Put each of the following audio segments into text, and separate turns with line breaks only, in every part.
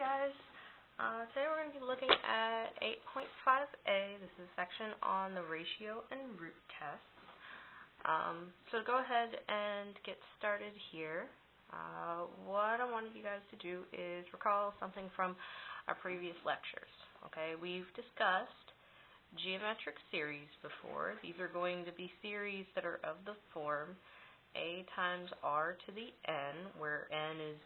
guys. Today we're going to be looking at 8.5a. This is a section on the ratio and root tests. So to go ahead and get started here, what I wanted you guys to do is recall something from our previous lectures. Okay, we've discussed geometric series before. These are going to be series that are of the form a times r to the n, where n is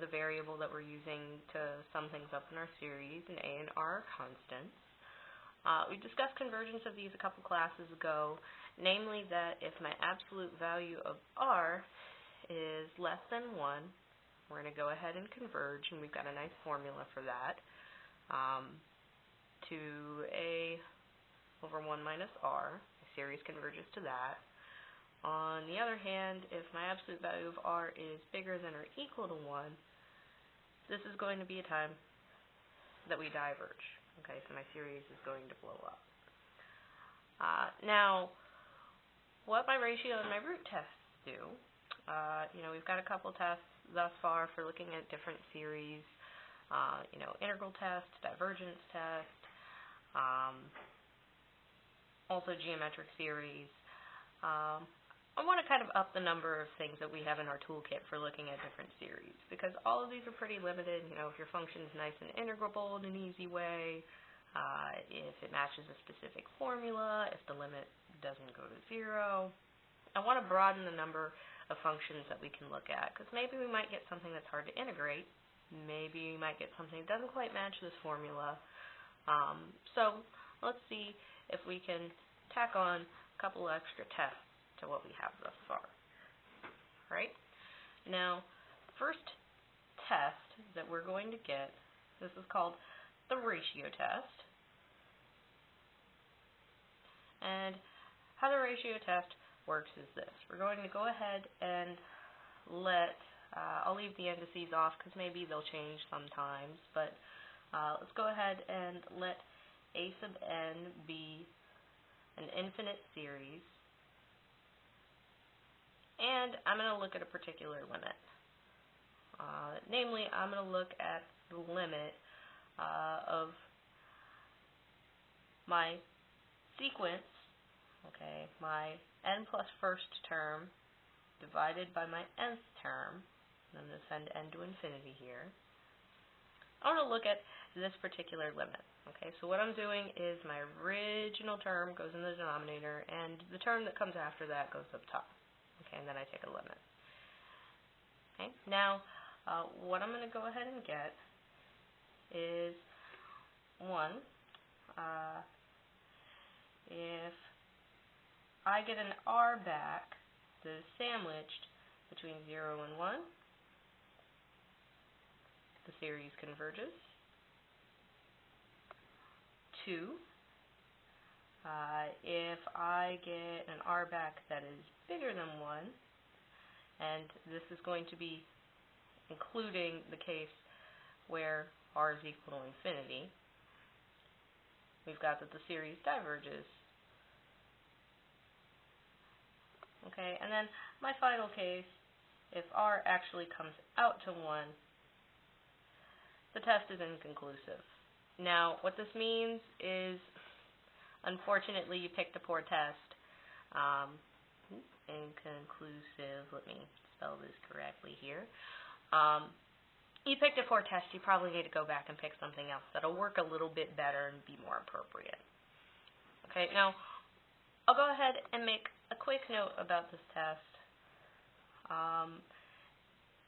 the variable that we're using to sum things up in our series, and a and r are constants. We discussed convergence of these a couple classes ago, namely that if my absolute value of r is less than 1, we're going to go ahead and converge, and we've got a nice formula for that, to a over 1 minus r. The series converges to that. On the other hand, if my absolute value of r is bigger than or equal to 1, this is going to be a time that we diverge. Okay, so my series is going to blow up. Now, what my ratio and my root tests do, we've got a couple tests thus far for looking at different series, integral test, divergence test, also geometric series. I want to kind of up the number of things that we have in our toolkit for looking at different series, because all of these are pretty limited. If your function is nice and integrable in an easy way, if it matches a specific formula, if the limit doesn't go to 0. I want to broaden the number of functions that we can look at, because maybe we might get something that's hard to integrate. Maybe we might get something that doesn't quite match this formula. So let's see if we can tack on a couple extra tests to what we have thus far. Right? Now, first test that we're going to get, this is called the ratio test. And how the ratio test works is this. We're going to go ahead and I'll leave the indices off because maybe they'll change sometimes, but let's go ahead and let a sub n be an infinite series. And I'm going to look at a particular limit. Namely, I'm going to look at the limit of my sequence, my n plus first term divided by my nth term. I'm going to send n to infinity here. I want to look at this particular limit. So what I'm doing is my original term goes in the denominator, and the term that comes after that goes up top. And then I take a limit. Now, what I'm going to go ahead and get is 1. If I get an r back that is sandwiched between 0 and 1, the series converges. 2. If I get an r back that is bigger than 1, and this is going to be including the case where r is equal to infinity, we've got that the series diverges. And then my final case, if r actually comes out to 1, the test is inconclusive. Now, what this means is, unfortunately, you picked a poor test. Inconclusive, let me spell this correctly here. You picked a poor test, you probably need to go back and pick something else that'll work a little bit better and be more appropriate. Now, I'll go ahead and make a quick note about this test.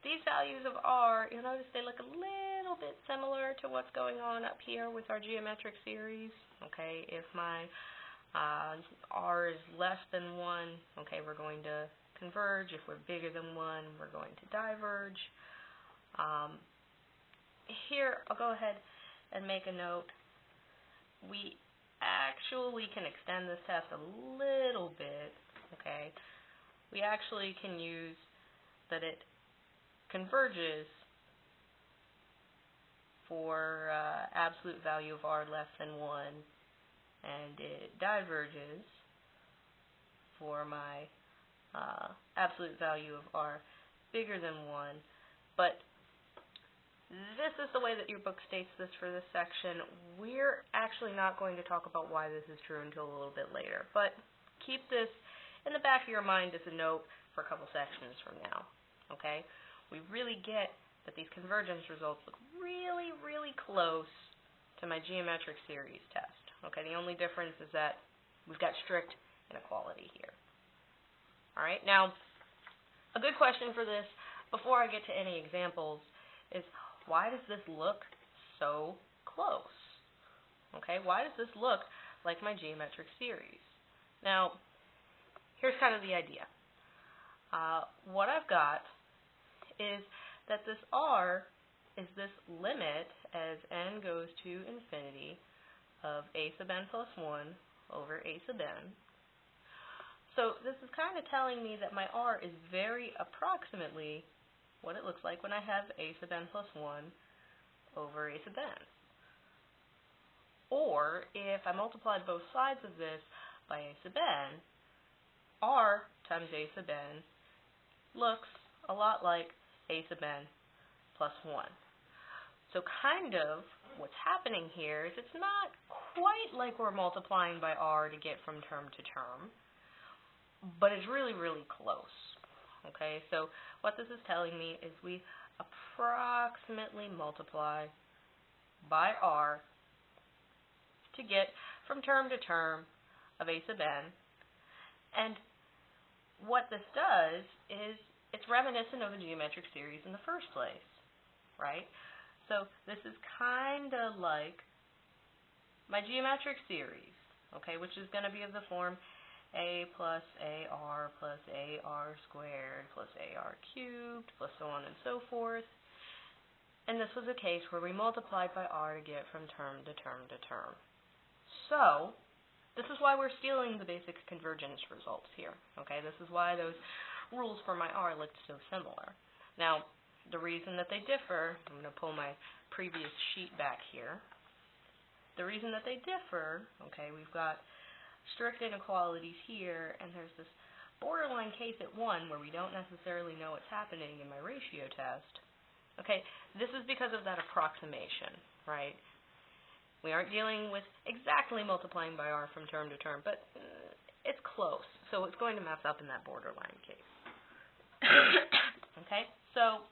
These values of r, you'll notice they look a little bit similar to what's going on up here with our geometric series. If my r is less than 1, we're going to converge. If we're bigger than 1, we're going to diverge. Here, I'll go ahead and make a note. We actually can extend this test a little bit. We actually can use that it converges for absolute value of r less than 1, and it diverges for my absolute value of r bigger than 1, but this is the way that your book states this for this section. We're actually not going to talk about why this is true until a little bit later, but keep this in the back of your mind as a note for a couple sections from now, okay? We really get that these convergence results look really, really close to my geometric series test, okay? The only difference is that we've got strict inequality here. All right, now, a good question for this, before I get to any examples, is why does this look so close? Okay, why does this look like my geometric series? Now, here's kind of the idea. What I've got is that this R is this limit as n goes to infinity of a sub n plus 1 over a sub n. So this is kind of telling me that my R is very approximately what it looks like when I have a sub n plus 1 over a sub n. Or if I multiplied both sides of this by a sub n, R times a sub n looks a lot like a sub n plus 1. So kind of what's happening here is it's not quite like we're multiplying by R to get from term to term, but it's really, really close. Okay, so what this is telling me is we approximately multiply by R to get from term to term of a sub n. And what this does is it's reminiscent of a geometric series in the first place, right? So this is kind of like my geometric series, okay, which is going to be of the form a plus ar plus ar squared plus ar cubed plus so on and so forth. And this was a case where we multiplied by r to get from term to term to term. So this is why we're stealing the basic convergence results here. Okay, this is why those rules for my r looked so similar. Now, the reason that they differ, I'm going to pull my previous sheet back here. The reason that they differ, okay, we've got strict inequalities here, and there's this borderline case at 1 where we don't necessarily know what's happening in my ratio test. Okay, this is because of that approximation, right? We aren't dealing with exactly multiplying by r from term to term, but it's close, so it's going to mess up in that borderline case. Okay, so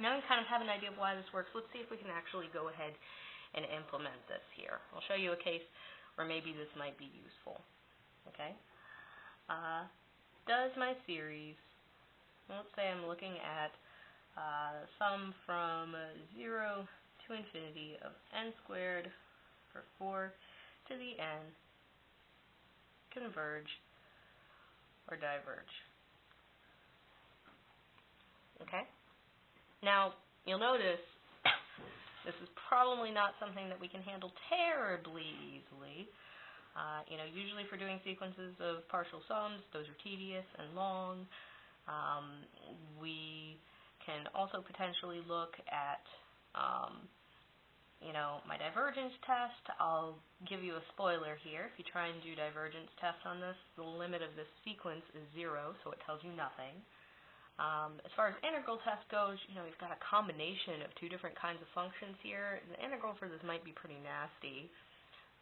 now we kind of have an idea of why this works. Let's see if we can actually go ahead and implement this here. I'll show you a case where maybe this might be useful. Okay, does my series, let's say I'm looking at sum from 0 to infinity of n squared for 4 to the n converge or diverge. Okay? Now, you'll notice this is probably not something that we can handle terribly easily. Usually for doing sequences of partial sums, those are tedious and long. We can also potentially look at my divergence test. I'll give you a spoiler here. If you try and do divergence tests on this, the limit of this sequence is 0, so it tells you nothing. As far as integral test goes, we've got a combination of two different kinds of functions here. The integral for this might be pretty nasty.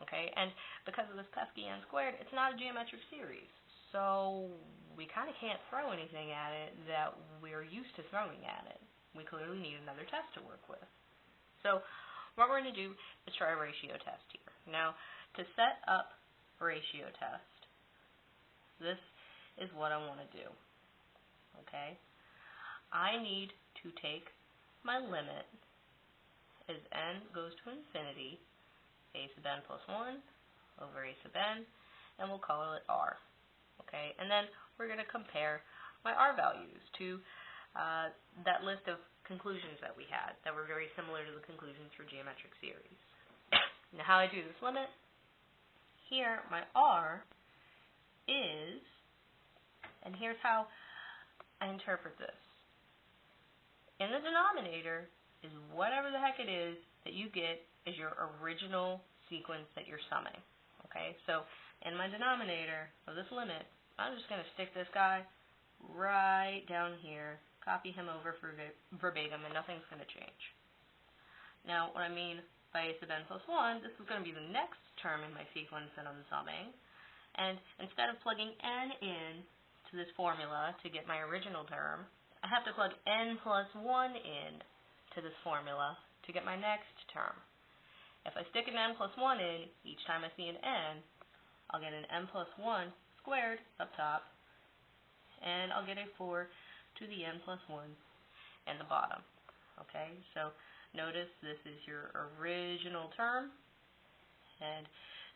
Okay, and because of this pesky n squared, it's not a geometric series. So we kind of can't throw anything at it that we're used to throwing at it. We clearly need another test to work with. So what we're going to do is try a ratio test here. Now, to set up a ratio test, this is what I want to do. Okay? I need to take my limit as n goes to infinity, a sub n plus 1 over a sub n, and we'll call it r. Okay? And then we're going to compare my r values to that list of conclusions that we had that were very similar to the conclusions for geometric series. Now, how I do this limit, here my r is, and here's how I interpret this. In the denominator is whatever the heck it is that you get as your original sequence that you're summing. Okay, so in my denominator of this limit, I'm just going to stick this guy right down here, copy him over for verbatim, and nothing's going to change. Now, what I mean by a sub n plus 1, this is going to be the next term in my sequence that I'm summing. And instead of plugging n in to this formula to get my original term, I have to plug n plus 1 in to this formula to get my next term. If I stick an n plus 1 in each time I see an n, I'll get an n plus 1 squared up top, and I'll get a 4 to the n plus 1 in the bottom. Okay, so notice this is your original term, and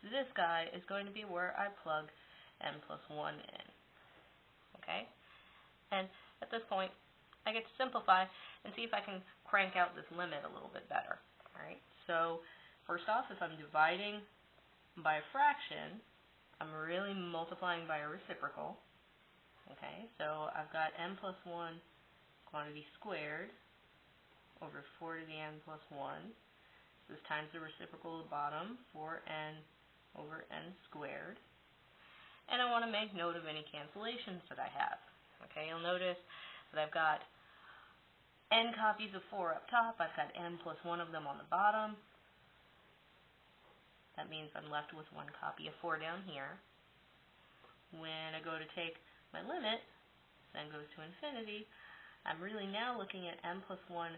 this guy is going to be where I plug n plus 1 in. Okay, and at this point, I get to simplify and see if I can crank out this limit a little bit better. Alright, so first off, if I'm dividing by a fraction, I'm really multiplying by a reciprocal. Okay, so I've got n plus 1 quantity squared over 4 to the n plus 1. This times the reciprocal at the bottom, 4n over n squared. And I want to make note of any cancellations that I have. Okay, you'll notice that I've got n copies of 4 up top. I've got n plus 1 of them on the bottom. That means I'm left with 1 copy of 4 down here. When I go to take my limit, n goes to infinity, I'm really now looking at n plus 1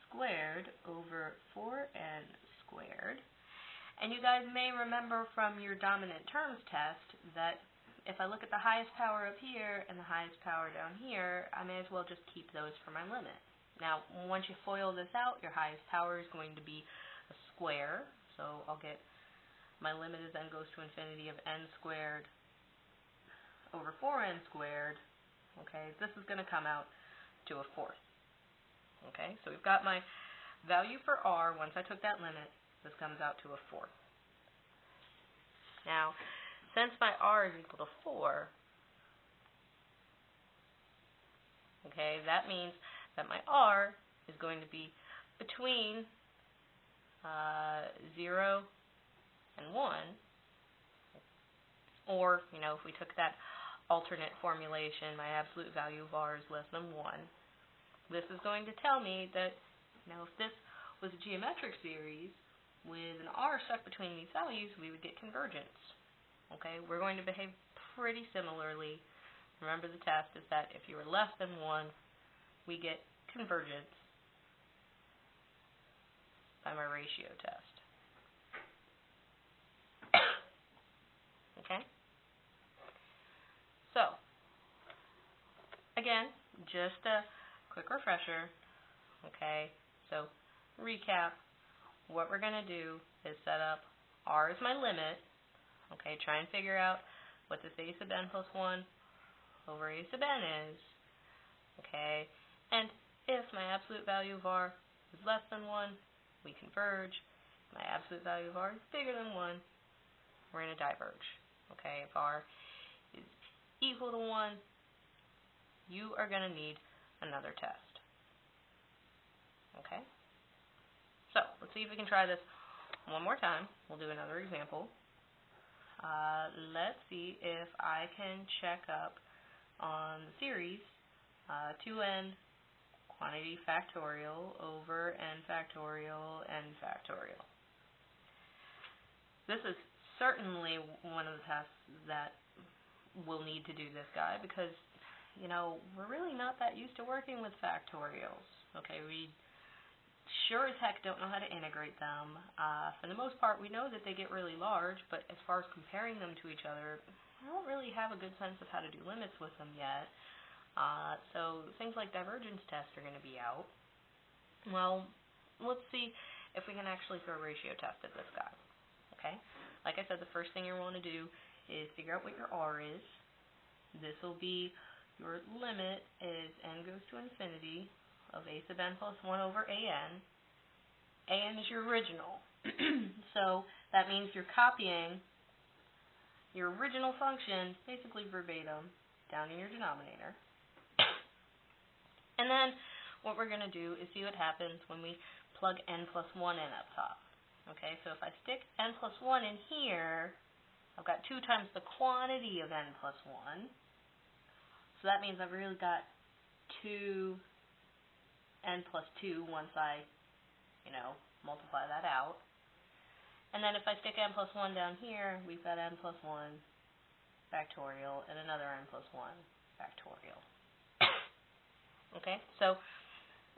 squared over 4n squared. And you guys may remember from your dominant terms test that if I look at the highest power up here and the highest power down here, I may as well just keep those for my limit. Now, once you FOIL this out, your highest power is going to be a square, so I'll get my limit as n goes to infinity of n squared over 4n squared. Okay, this is going to come out to a fourth. Okay, so we've got my value for r. Once I took that limit, this comes out to a fourth. Now, since my r is equal to 4, okay, that means that my r is going to be between 0 and 1, or, if we took that alternate formulation, my absolute value of r is less than 1. This is going to tell me that, if this was a geometric series with an r stuck between these values, we would get convergence. Okay, we're going to behave pretty similarly. Remember, the test is that if you are less than 1, we get convergence by my ratio test. Okay? So, again, just a quick refresher. Okay, so recap. What we're going to do is set up r as my limit. Okay, try and figure out what this a sub n plus 1 over a sub n is. Okay, and if my absolute value of r is less than 1, we converge. If my absolute value of r is bigger than 1, we're going to diverge. Okay, if r is equal to 1, you are going to need another test. Okay, so let's see if we can try this one more time. We'll do another example. Let's see if I can check up on the series 2n quantity factorial over n factorial n factorial. This is certainly one of the tests that we'll need to do this guy because, we're really not that used to working with factorials. Okay, we sure as heck don't know how to integrate them. For the most part, we know that they get really large, but as far as comparing them to each other, I don't really have a good sense of how to do limits with them yet. So things like divergence tests are going to be out. Well, let's see if we can actually throw a ratio test at this guy. Okay? Like I said, the first thing you want to do is figure out what your r is. This will be your limit is n goes to infinity of a sub n plus 1 over an. An is your original. So that means you're copying your original function, basically verbatim, down in your denominator. And then what we're going to do is see what happens when we plug n plus 1 in up top. Okay, so if I stick n plus 1 in here, I've got 2 times the quantity of n plus 1. So that means I've really got 2 n plus 2 once I multiply that out. And then if I stick n plus 1 down here, we've got n plus 1 factorial and another n plus 1 factorial. Okay, so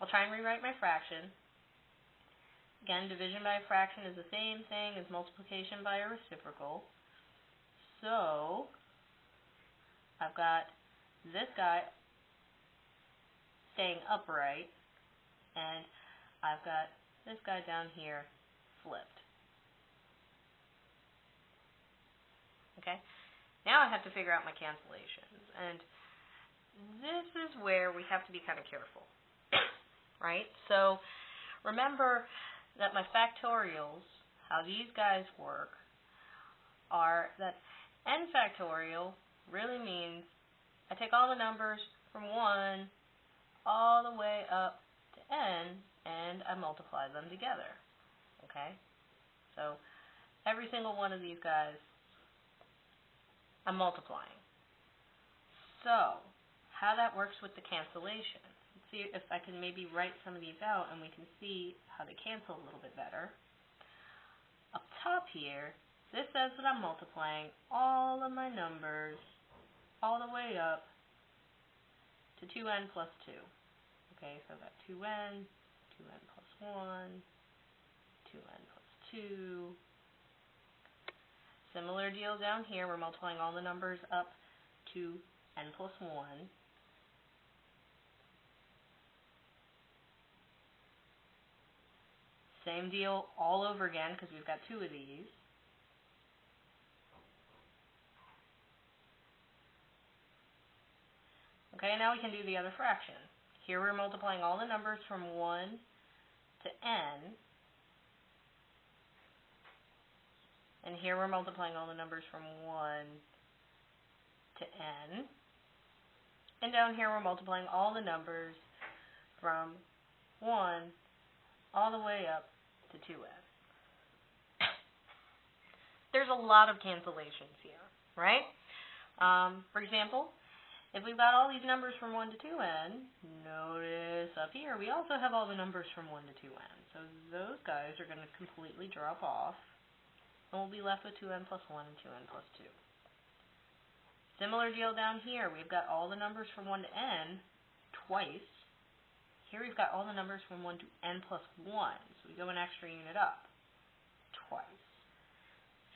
I'll try and rewrite my fraction. Again, division by a fraction is the same thing as multiplication by a reciprocal. So I've got this guy staying upright, and I've got this guy down here flipped. Okay, now I have to figure out my cancellations, and this is where we have to be kind of careful, right? So remember that my factorials, how these guys work, are that n factorial really means I take all the numbers from 1 all the way up to n, and I multiply them together. Okay? So every single one of these guys I'm multiplying. So how that works with the cancellation. Let's see if I can maybe write some of these out and we can see how they cancel a little bit better. Up top here, this says that I'm multiplying all of my numbers all the way up to 2n plus 2. Okay, so I've got 2n, 2n plus 1, 2n plus 2. Similar deal down here, we're multiplying all the numbers up to n plus 1. Same deal all over again because we've got 2 of these. Okay, now we can do the other fraction. Here we're multiplying all the numbers from 1 to n. And here we're multiplying all the numbers from 1 to n. And down here we're multiplying all the numbers from 1 all the way up to 2n. There's a lot of cancellations here, right? For example, if we've got all these numbers from 1 to 2n, notice up here we also have all the numbers from 1 to 2n. So those guys are going to completely drop off, and we'll be left with 2n plus 1 and 2n plus 2. Similar deal down here. We've got all the numbers from 1 to n twice. Here we've got all the numbers from 1 to n plus 1, so we go an extra unit up twice.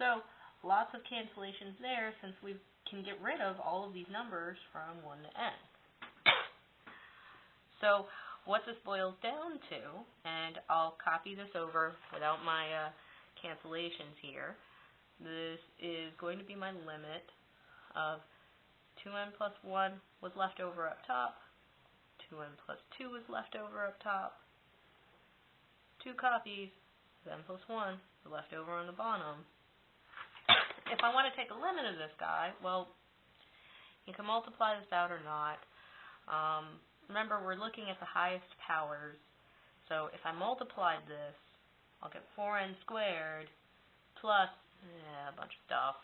So lots of cancellations there since we can get rid of all of these numbers from 1 to n. So what this boils down to, and I'll copy this over without my cancellations here, this is going to be my limit of 2n plus 1 was left over up top, 2n plus 2 was left over up top, 2 copies of n plus 1 are left over on the bottom. If I want to take a limit of this guy, well, you can multiply this out or not. Remember, we're looking at the highest powers, so if I multiplied this, I'll get 4n squared plus a bunch of stuff.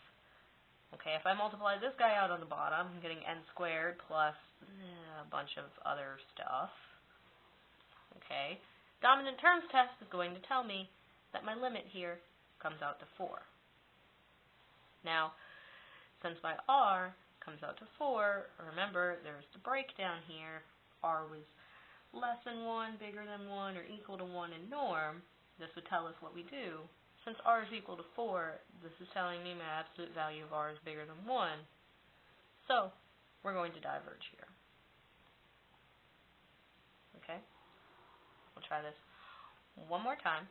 Okay, if I multiply this guy out on the bottom, I'm getting n squared plus a bunch of other stuff. Okay, dominant terms test is going to tell me that my limit here comes out to 4. Now, since my r comes out to 4, remember there's the breakdown here. R was less than 1, bigger than 1, or equal to 1 in norm. This would tell us what we do. Since r is equal to 4, this is telling me my absolute value of r is bigger than 1. So, we're going to diverge here. Okay? We'll try this one more time.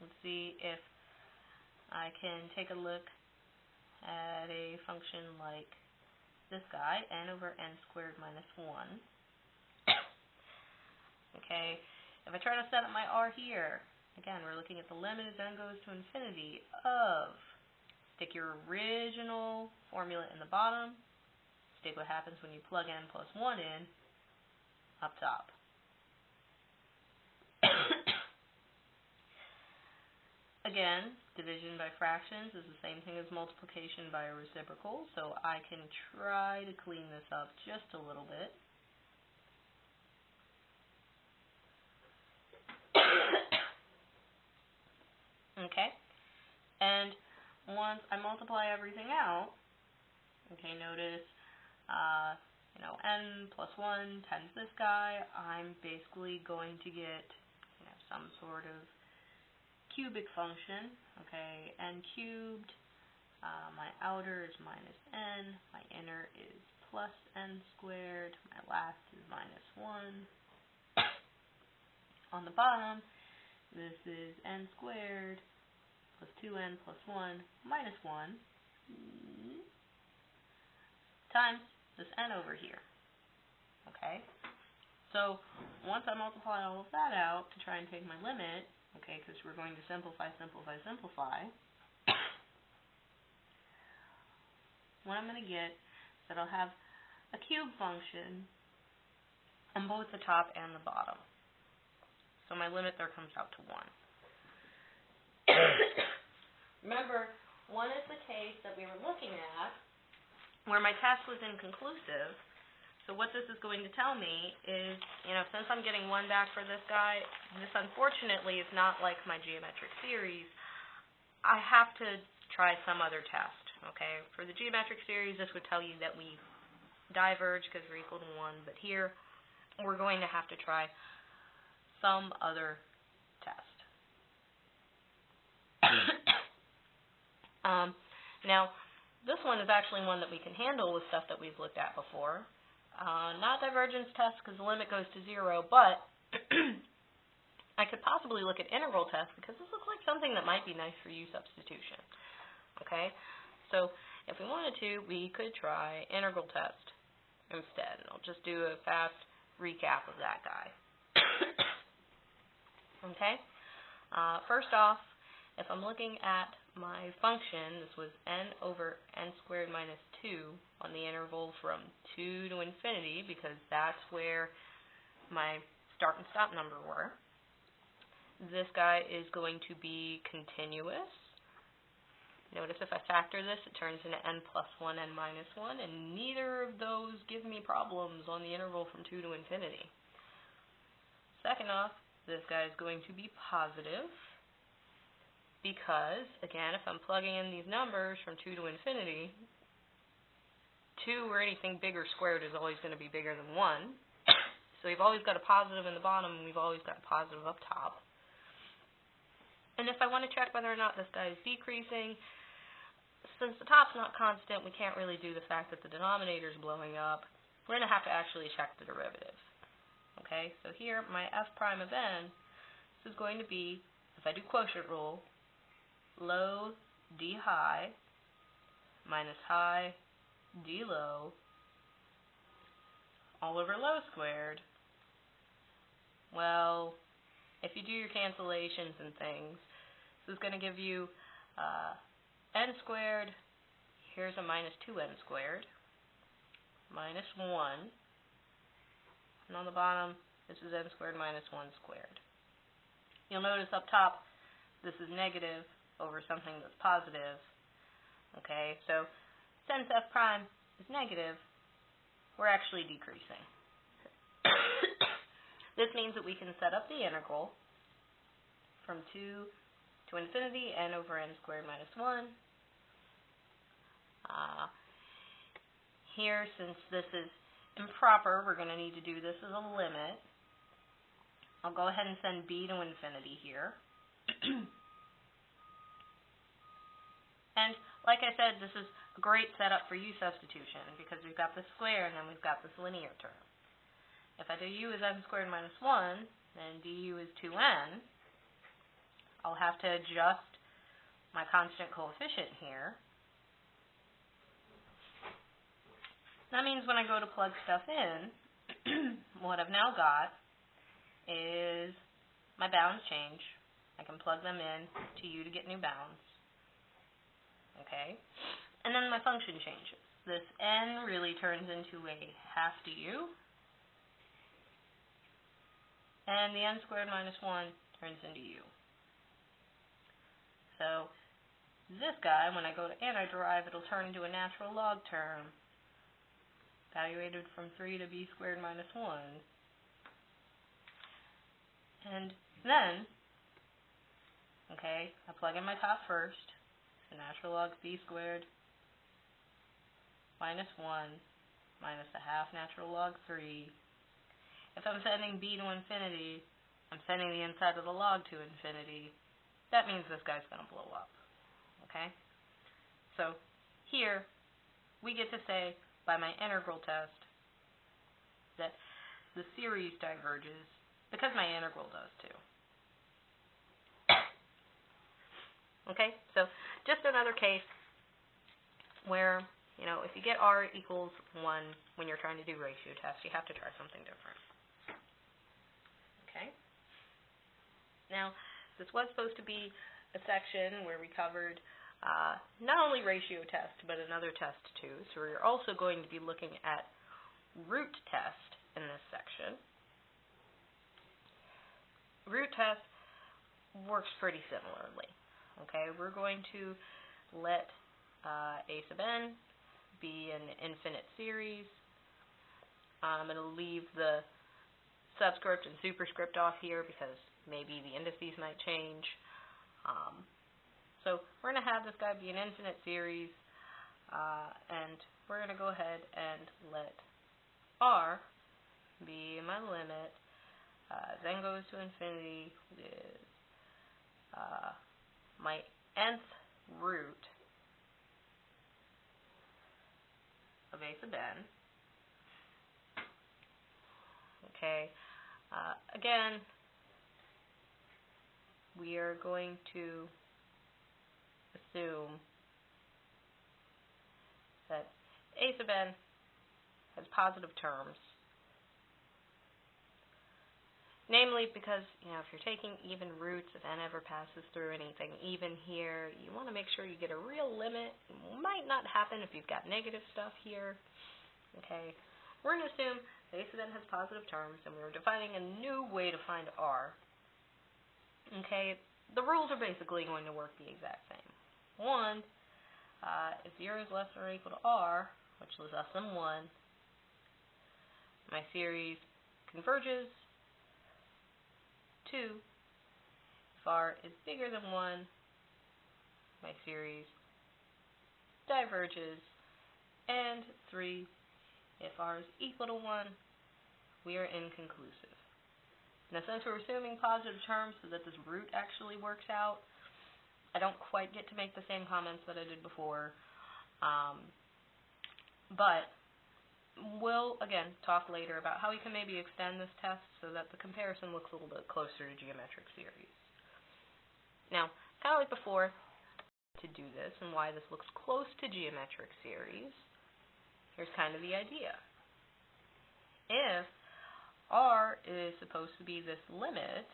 Let's see if I can take a look at a function like this guy, n over n squared minus 1. Okay, if I try to set up my r here, again, we're looking at the limit as n goes to infinity of, stick your original formula in the bottom, stick what happens when you plug n plus 1 in, up top. Again, division by fractions is the same thing as multiplication by a reciprocal, so I can try to clean this up just a little bit. once I multiply everything out, okay, notice, n plus 1 times this guy, I'm basically going to get, some sort of cubic function, okay, n cubed, my outer is minus n, my inner is plus n squared, my last is minus 1. On the bottom, this is n squared plus 2n plus 1 minus 1 times this n over here. Okay? So once I multiply all of that out to try and take my limit, okay, because we're going to simplify, what I'm going to get is that I'll have a cube function on both the top and the bottom. So my limit there comes out to 1. Remember, 1 is the case that we were looking at where my test was inconclusive. So what this is going to tell me is, since I'm getting 1 back for this guy, this unfortunately is not like my geometric series. I have to try some other test, okay? For the geometric series, this would tell you that we diverge because we're equal to 1, but here we're going to have to try some other test. Now, this one is actually one that we can handle with stuff that we've looked at before. Not divergence test because the limit goes to 0, but I could possibly look at integral test because this looks like something that might be nice for u substitution. Okay, so if we wanted to, we could try integral test instead. And I'll just do a fast recap of that guy. Okay, first off, if I'm looking at my function, this was n over n squared minus 2 on the interval from 2 to infinity because that's where my start and stop number were. This guy is going to be continuous. Notice if I factor this, it turns into n plus 1, n minus 1, and neither of those give me problems on the interval from 2 to infinity. Second off, this guy is going to be positive because, again, if I'm plugging in these numbers from 2 to infinity, 2 or anything bigger squared is always going to be bigger than 1. So we've always got a positive in the bottom, and we've always got a positive up top. And if I want to check whether or not this guy is decreasing, since the top's not constant, we can't really do the fact that the denominator is blowing up. We're going to have to actually check the derivative. Okay, so here, my f prime of n, this is going to be, if I do quotient rule, low d high minus high d low all over low squared. Well, if you do your cancellations and things, this is going to give you n squared, here's a minus 2n squared, minus 1, and on the bottom, this is n squared minus 1 squared. You'll notice up top, this is negative over something that's positive. Okay, so since f prime is negative, we're actually decreasing. This means that we can set up the integral from 2 to infinity, n over n squared minus 1. Here, since this is improper, we're going to need to do this as a limit. I'll go ahead and send b to infinity here. And like I said, this is a great setup for u substitution because we've got the square and then we've got this linear term. If I do u as n squared minus 1, then du is 2n. I'll have to adjust my constant coefficient here. That means when I go to plug stuff in, what I've now got is my bounds change. I can plug them in to u to get new bounds. Okay? And then my function changes. This n really turns into a half du, and the n squared minus 1 turns into u. So this guy, when I go to antiderive, it'll turn into a natural log term, evaluated from 3 to b squared minus 1. And then, okay, I plug in my top first, to natural log b squared minus 1 minus a half natural log 3. If I'm sending b to infinity, I'm sending the inside of the log to infinity. That means this guy's going to blow up. Okay? So here, we get to say, by my integral test, that the series diverges because my integral does too. Okay, so just another case where, if you get r equals 1 when you're trying to do ratio tests, you have to try something different. Okay? Now, this was supposed to be a section where we covered not only ratio test, but another test too. So we're also going to be looking at root test in this section. Root test works pretty similarly. Okay, we're going to let a sub n be an infinite series. I'm going to leave the subscript and superscript off here because maybe the indices might change. So we're going to have this guy be an infinite series, and we're going to go ahead and let r be my limit as n goes to infinity with my nth root of a sub n. Okay, again, we are going to assume that a sub n has positive terms. Namely, because, if you're taking even roots, if n ever passes through anything even here, you want to make sure you get a real limit. It might not happen if you've got negative stuff here. Okay, we're going to assume that a sub n has positive terms, and we're defining a new way to find r. Okay, the rules are basically going to work the exact same. One, if 0 is less than or equal to r, which is less than 1, my series converges. 2, if r is bigger than 1, my series diverges. And 3, if r is equal to 1, we are inconclusive. Now, since we're assuming positive terms so that this root actually works out, I don't quite get to make the same comments that I did before, but we'll, again, talk later about how we can maybe extend this test so that the comparison looks a little bit closer to geometric series. Now, kind of like before, to do this and why this looks close to geometric series, here's kind of the idea. If r is supposed to be this limit,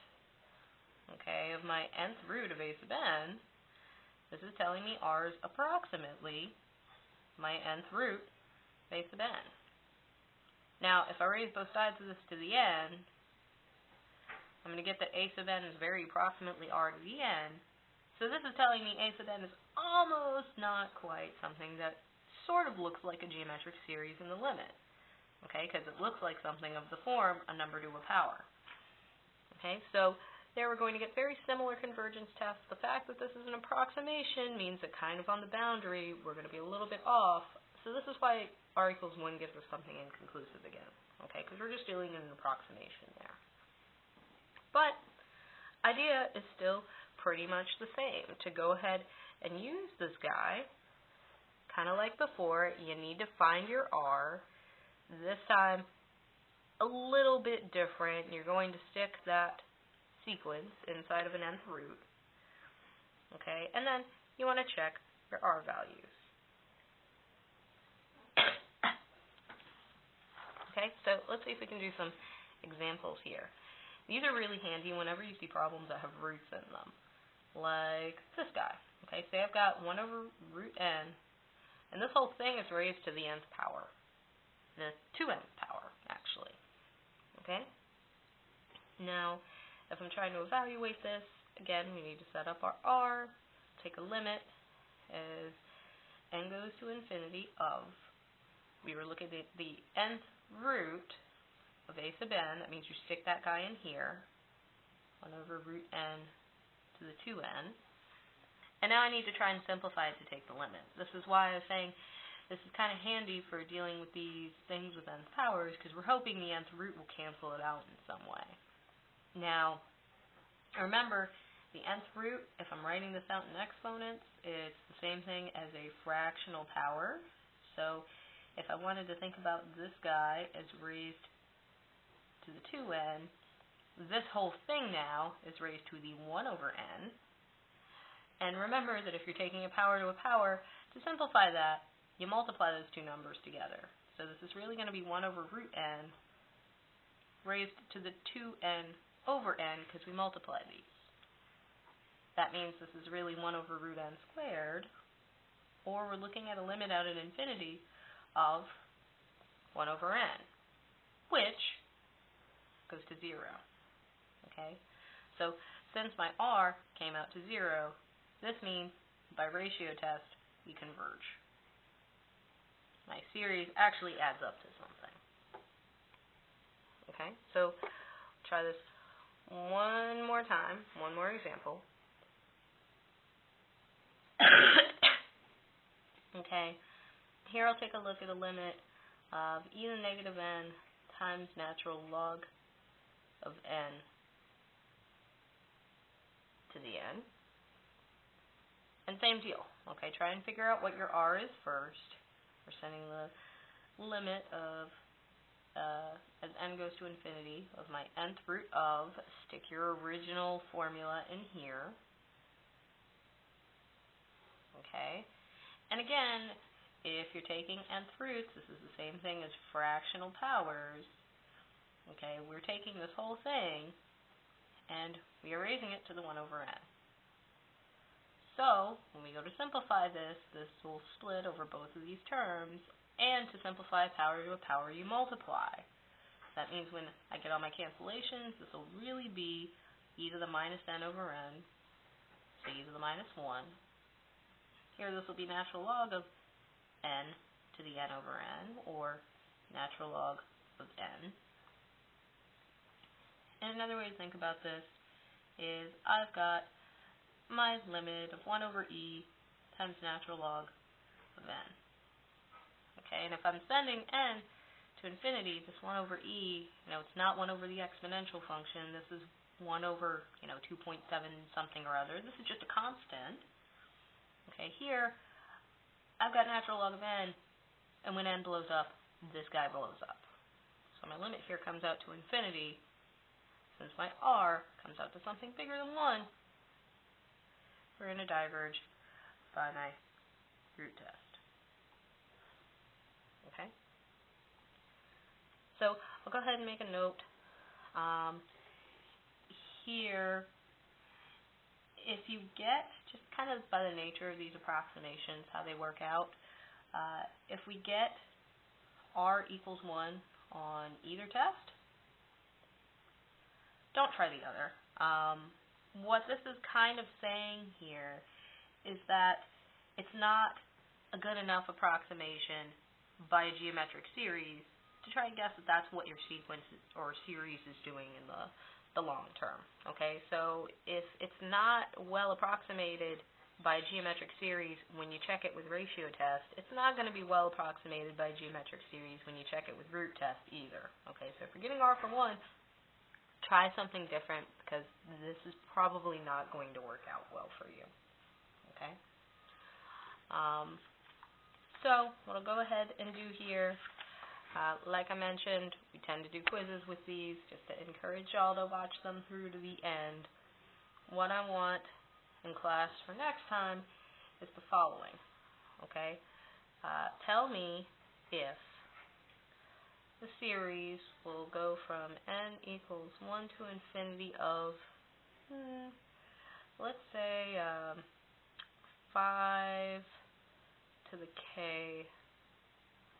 okay, of my nth root of a sub n, this is telling me r is approximately my nth root of a sub n. Now, if I raise both sides of this to the n, I'm going to get that a sub n is very approximately r to the n. So this is telling me a sub n is almost not quite something that sort of looks like a geometric series in the limit. Okay, because it looks like something of the form a number to a power. Okay, so there we're going to get very similar convergence tests. The fact that this is an approximation means that kind of on the boundary we're going to be a little bit off. So this is why r equals 1 gives us something inconclusive again. Okay, because we're just dealing in an approximation there. But idea is still pretty much the same. To go ahead and use this guy, kind of like before, you need to find your r. This time, a little bit different. You're going to stick that sequence inside of an nth root. Okay, and then you want to check your r values. Okay, so let's see if we can do some examples here. These are really handy whenever you see problems that have roots in them. Like this guy. Okay, say I've got 1 over root n, and this whole thing is raised to the nth power. The 2nth power, actually. Okay? Now, if I'm trying to evaluate this, again, we need to set up our r, take a limit as n goes to infinity of, we were looking at the nth root of a sub n, that means you stick that guy in here, 1 over root n to the 2n, And now I need to try and simplify it to take the limit. This is why I was saying this is kind of handy for dealing with these things with nth powers, because we're hoping the nth root will cancel it out in some way. Now, remember, the nth root, if I'm writing this out in exponents, it's the same thing as a fractional power. So if I wanted to think about this guy as raised to the 2n, this whole thing now is raised to the 1 over n. And remember that if you're taking a power to a power, to simplify that, you multiply those two numbers together. So this is really going to be 1 over root n raised to the 2n over n because we multiply these. That means this is really 1 over root n squared, or we're looking at a limit out at infinity of 1 over n, which goes to 0. Okay? So since my r came out to 0, this means by ratio test we converge. My series actually adds up to something. Okay? So try this one more time, one more example. Okay, here I'll take a look at a limit of e to the negative n times natural log of n to the n. And same deal. Okay, try and figure out what your r is first. We're setting the limit of, as n goes to infinity, of my nth root of, stick your original formula in here. Okay, and again, if you're taking nth roots, this is the same thing as fractional powers. Okay, we're taking this whole thing and we are raising it to the 1 over n. So, when we go to simplify this, this will split over both of these terms, and to simplify power to a power, you multiply. That means when I get all my cancellations, this will really be e to the minus n over n, so e to the minus 1. Here this will be natural log of n to the n over n, or natural log of n. And another way to think about this is I've got my limit of 1 over e times natural log of n. Okay, and if I'm sending n to infinity, this 1 over e, it's not 1 over the exponential function. This is 1 over, 2.7 something or other. This is just a constant. Okay, here I've got natural log of n, and when n blows up, this guy blows up. So my limit here comes out to infinity. Since my r comes out to something bigger than 1, we're going to diverge by my root test. Okay? So I'll go ahead and make a note here. If you get, just kind of by the nature of these approximations, how they work out, if we get r equals 1 on either test, don't try the other. What this is kind of saying here is that it's not a good enough approximation by a geometric series to try and guess that that's what your sequence or series is doing in the long term. Okay, so if it's not well approximated by a geometric series when you check it with ratio test, it's not going to be well approximated by a geometric series when you check it with root test either. Okay, so if you're getting r for 1, try something different, because this is probably not going to work out well for you. Okay? So what I'll go ahead and do here, like I mentioned, we tend to do quizzes with these just to encourage y'all to watch them through to the end. What I want in class for next time is the following. Okay? Tell me if the series will go from n equals 1 to infinity of, let's say, 5 to the k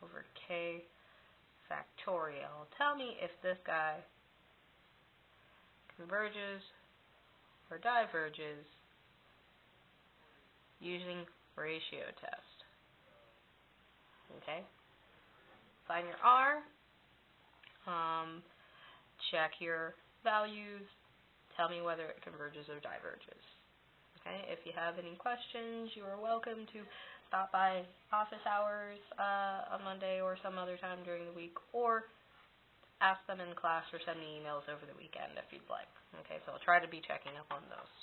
over k factorial. Tell me if this guy converges or diverges using ratio test. Okay? Find your r. Check your values, tell me whether it converges or diverges. Okay, if you have any questions, you are welcome to stop by office hours on Monday or some other time during the week, or ask them in class or send me emails over the weekend if you'd like. Okay, so I'll try to be checking up on those.